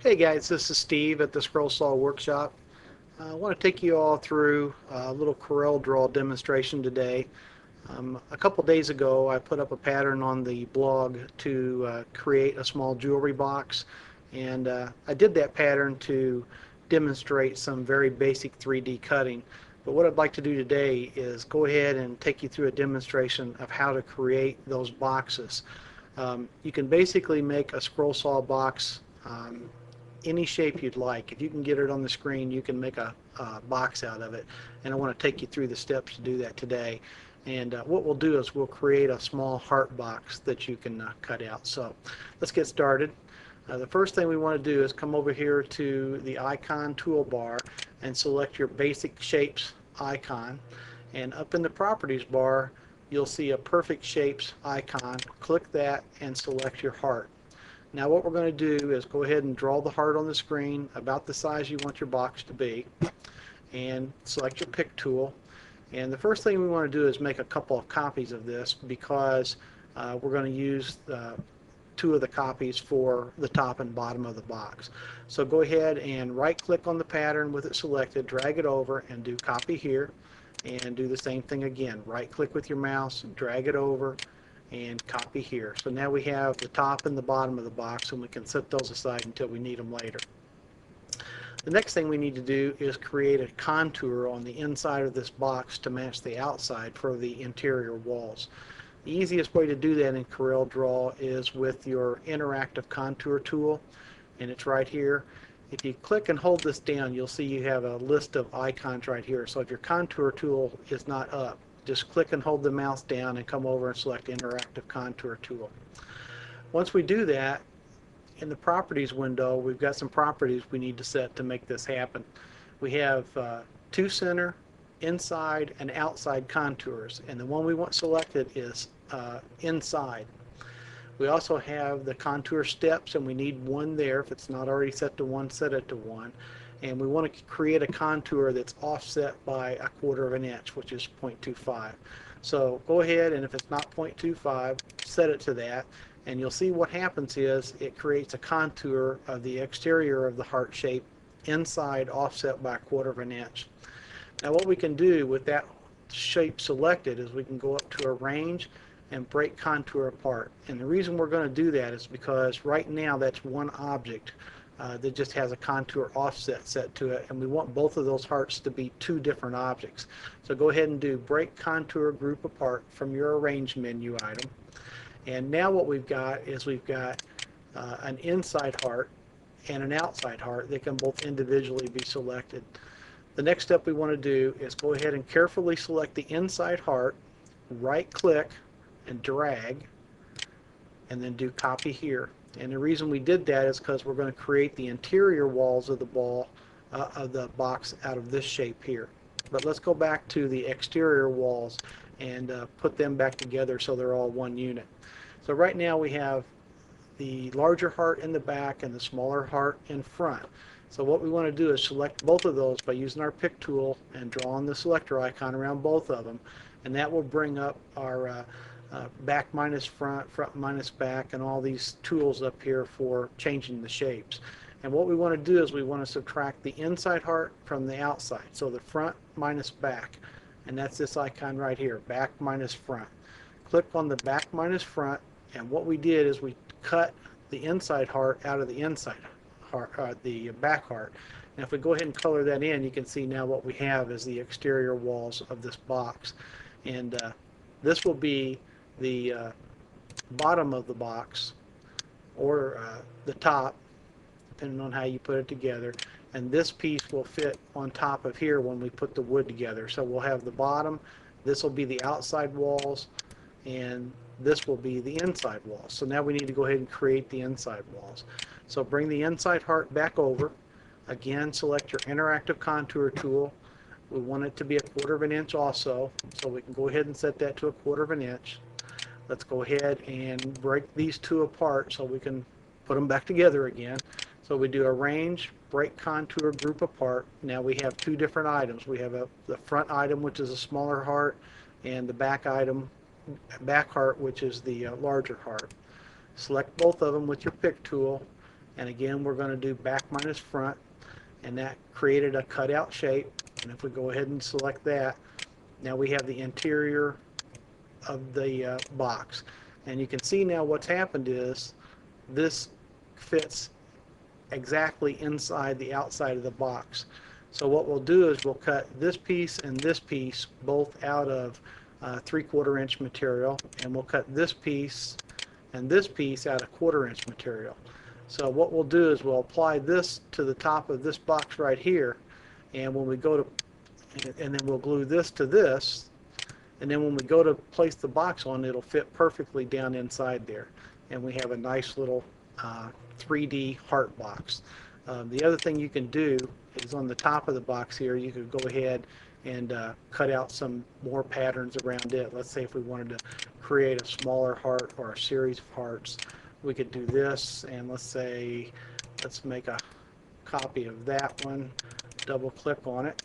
Hey guys, this is Steve at the Scroll Saw Workshop. I want to take you all through a little Corel Draw demonstration today. A couple days ago I put up a pattern on the blog to create a small jewelry box, and I did that pattern to demonstrate some very basic 3D cutting. But what I'd like to do today is go ahead and take you through a demonstration of how to create those boxes. You can basically make a scroll saw box any shape you'd like. If you can get it on the screen, you can make a box out of it. And I want to take you through the steps to do that today. And what we'll do is we'll create a small heart box that you can cut out. So let's get started. The first thing we want to do is come over here to the icon toolbar and select your basic shapes icon. And up in the properties bar, you'll see a perfect shapes icon. Click that and select your heart. Now what we're going to do is go ahead and draw the heart on the screen about the size you want your box to be, and select your pick tool. And the first thing we want to do is make a couple of copies of this, because we're going to use two of the copies for the top and bottom of the box. So go ahead and right click on the pattern with it selected, drag it over and do copy here, and do the same thing again. Right click with your mouse, drag it over and copy here. So now we have the top and the bottom of the box, and we can set those aside until we need them later. The next thing we need to do is create a contour on the inside of this box to match the outside for the interior walls. The easiest way to do that in Corel Draw is with your interactive contour tool, and it's right here. If you click and hold this down, you'll see you have a list of icons right here. So if your contour tool is not up, just click and hold the mouse down and come over and select Interactive Contour Tool. Once we do that, in the Properties window, we've got some properties we need to set to make this happen. We have two center, inside, and outside contours, and the one we want selected is inside. We also have the contour steps, and we need one there. If it's not already set to one, set it to one. And we want to create a contour that's offset by 1/4 of an inch, which is 0.25. So go ahead, and if it's not 0.25, set it to that, and you'll see what happens is it creates a contour of the exterior of the heart shape inside, offset by 1/4 of an inch. Now what we can do with that shape selected is we can go up to Arrange and break contour apart. And the reason we're going to do that is because right now that's one object that just has a contour offset set to it, and we want both of those hearts to be two different objects. So go ahead and do break contour group apart from your arrange menu item. And now what we've got is we've got an inside heart and an outside heart that can both individually be selected. The next step we want to do is go ahead and carefully select the inside heart, right click and drag, and then do copy here. And the reason we did that is because we're going to create the interior walls of the box out of this shape here. But let's go back to the exterior walls and put them back together so they're all one unit. So right now we have the larger heart in the back and the smaller heart in front. So what we want to do is select both of those by using our pick tool and draw on the selector icon around both of them, and that will bring up our back minus front, front minus back, and all these tools up here for changing the shapes. And what we want to do is we want to subtract the inside heart from the outside. So the front minus back, and that's this icon right here, back minus front. Click on the back minus front, and what we did is we cut the inside heart out of the inside heart, the back heart. And if we go ahead and color that in, you can see now what we have is the exterior walls of this box. And this will be the bottom of the box, or the top, depending on how you put it together, and this piece will fit on top of here when we put the wood together. So we'll have the bottom, this will be the outside walls, and this will be the inside walls. So now we need to go ahead and create the inside walls. So bring the inside heart back over, again select your interactive contour tool. We want it to be 1/4 of an inch also, so we can go ahead and set that to 1/4 of an inch. Let's go ahead and break these two apart so we can put them back together again. So we do Arrange, Break Contour, Group Apart. Now we have two different items. We have the front item, which is a smaller heart, and the back item, back heart, which is the larger heart. Select both of them with your pick tool And again, we're going to do back minus front, and that created a cutout shape. And if we go ahead and select that, now we have the interior of the box. And you can see now what's happened is this fits exactly inside the outside of the box. So what we'll do is we'll cut this piece and this piece both out of 3/4 inch material, and we'll cut this piece and this piece out of 1/4 inch material. So what we'll do is we'll apply this to the top of this box right here, and when we go to, and then we'll glue this to this, and then when we go to place the box on, it'll fit perfectly down inside there, and we have a nice little 3D heart box. The other thing you can do is on the top of the box here, you could go ahead and cut out some more patterns around it. Let's say if we wanted to create a smaller heart or a series of hearts, we could do this, and let's make a copy of that one, double click on it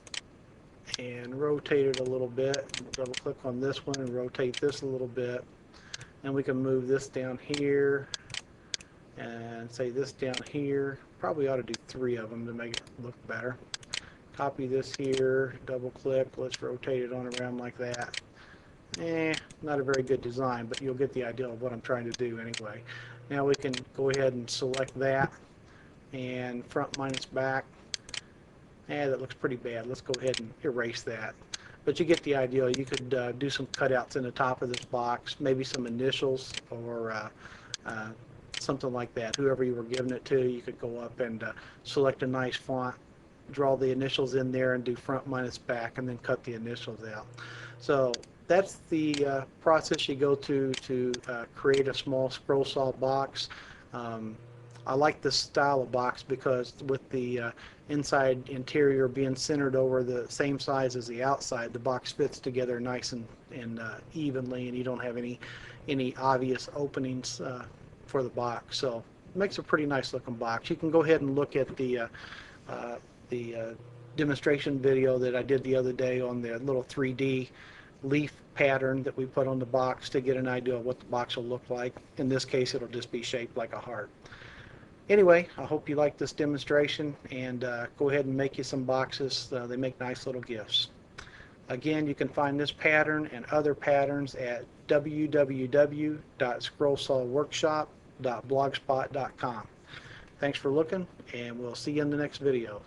and rotate it a little bit. Double click on this one and rotate this a little bit, and we can move this down here and say this down here. Probably ought to do 3 of them to make it look better. Copy this here, double click, let's rotate it on around like that. Not a very good design, but you'll get the idea of what I'm trying to do anyway. Now we can go ahead and select that, and front minus back. That looks pretty bad. Let's go ahead and erase that. But you get the idea. You could do some cutouts in the top of this box, maybe some initials or something like that. Whoever you were giving it to, you could go up and select a nice font, draw the initials in there, and do front minus back, and then cut the initials out. So that's the process you go to create a small scroll saw box. I like this style of box because with the inside interior being centered over the same size as the outside, the box fits together nice and evenly, and you don't have any obvious openings for the box. So it makes a pretty nice looking box. You can go ahead and look at the demonstration video that I did the other day on the little 3D leaf pattern that we put on the box to get an idea of what the box will look like. In this case, it'll just be shaped like a heart. Anyway, I hope you like this demonstration, and go ahead and make you some boxes. They make nice little gifts. Again, you can find this pattern and other patterns at www.scrollsawworkshop.blogspot.com. Thanks for looking, and we'll see you in the next video.